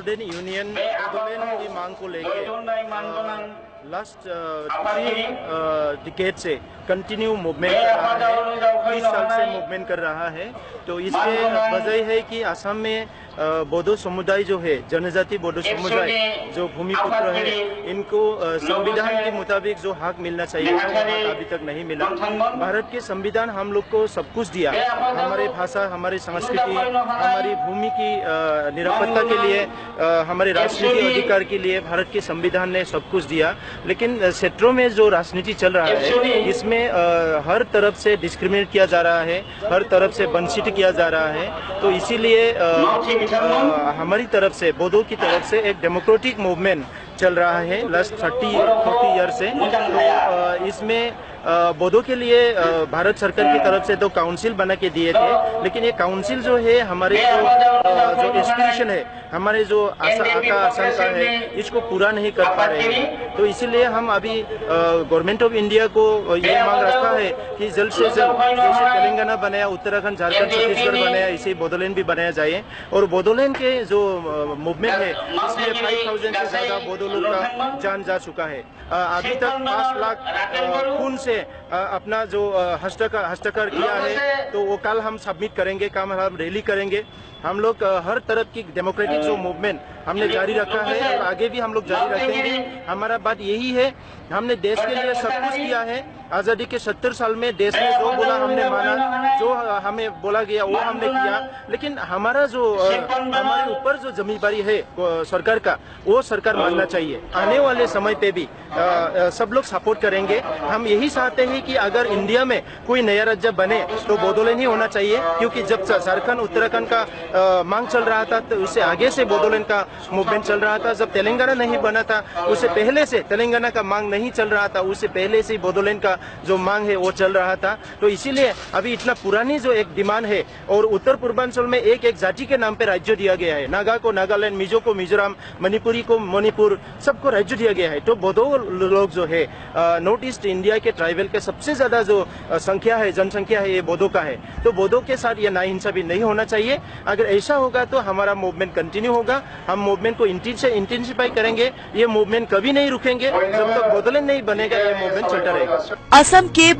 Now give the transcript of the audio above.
Student union Bodoland की मांग को लेके लास्ट 3 डिकेड से कंटिन्यू मूवमेंट कर रहा है, 30 साल से मूवमेंट कर रहा है। तो इसके वजह है कि असम में बोडो समुदाय जो है, जनजाति बोडो समुदाय जो भूमिपुत्र है, इनको संविधान के मुताबिक जो हक मिलना चाहिए वो हक अभी तक नहीं मिला। भारत के संविधान हम लोग को सब कुछ दिया, हमारे भाषा, हमारी संस्कृति, हमारी भूमि की निरापत्ता के लिए, हमारे राजनीतिक अधिकार के लिए भारत के संविधान ने सब कुछ दिया। लेकिन क्षेत्रों में जो राजनीति चल रहा है, इसमें हर तरफ से डिस्क्रिमिनेट किया जा रहा है, हर तरफ से वंचित किया जा रहा है। तो इसीलिए हमारी तरफ से, बोडो की तरफ से एक डेमोक्रेटिक मूवमेंट चल रहा है लास्ट 30-40 ईयर से। तो इसमें बोडो के लिए भारत सरकार की तरफ से 2 काउंसिल बना के दिए थे, लेकिन ये काउंसिल जो है हमारे जो एस्पिरेशन है, हमारे जो आशंका है, इसको पूरा नहीं कर पा रहे हैं। तो इसीलिए हम अभी गवर्नमेंट ऑफ इंडिया को ये मांग रखा है कि जल्द से जल्द, जैसे तेलंगाना बनाया, उत्तराखंड, झारखंड, छत्तीसगढ़ बनाया, इसे बोडोलैंड भी बनाया जाए। और बोडोलैंड के जो मूवमेंट है, इसमें 5000 से ज्यादा बोडो लोग का जान जा चुका है। अभी तक 5 लाख खून से अपना जो हस्ताक्षर किया है, तो वो कल हम सबमिट करेंगे, कल हम रैली करेंगे। हम लोग हर तरफ की डेमोक्रेटिक जो मूवमेंट हमने जारी रखा है और आगे भी हम लोग जारी रखेंगे। हमारा बात यही है, हमने देश के लिए सब कुछ किया है। आजादी के 70 साल में देश ने जो बोला हमने माना, जो हमें बोला गया वो हमने किया। लेकिन हमारा जो हमारे ऊपर जो जिम्मेदारी है सरकार का, वो सरकार मानना चाहिए। आने वाले समय पे भी सब लोग सपोर्ट करेंगे। हम यही चाहते हैं कि अगर इंडिया में कोई नया राज्य बने तो बोडोलैंड ही होना चाहिए, क्योंकि जब झारखंड, उत्तराखंड का मांग चल रहा था, तो उससे आगे से बोडोलैंड का मूवमेंट चल रहा था। जब तेलंगाना नहीं बना था, उससे पहले से तेलंगाना का मांग नहीं चल रहा था, उससे पहले से बोडोलैंड का जो मांग है वो चल रहा था। तो इसीलिए अभी इतना पुरानी जो एक डिमांड है, और उत्तर पूर्वांचल में एक एक जाति के नाम पे राज्य दिया गया है। नागा को नागालैंड, मिजो को मिजोरम, मणिपुरी को मणिपुर, सबको राज्य दिया गया है। तो बोडो लोग जो है, नॉर्थ ईस्ट इंडिया के ट्राइबल के सबसे ज्यादा जो संख्या है, जनसंख्या है, ये बोडो का है। तो बोडो के साथ ये नाइंसाफी नहीं होना चाहिए। अगर ऐसा होगा तो हमारा मूवमेंट कंटिन्यू होगा। हम मूवमेंट को इंटेंसिफाई करेंगे। ये मूवमेंट कभी नहीं रुकेंगे जब तक बोडोलैंड नहीं बनेगा, ये मूवमेंट चलता रहेगा। असम के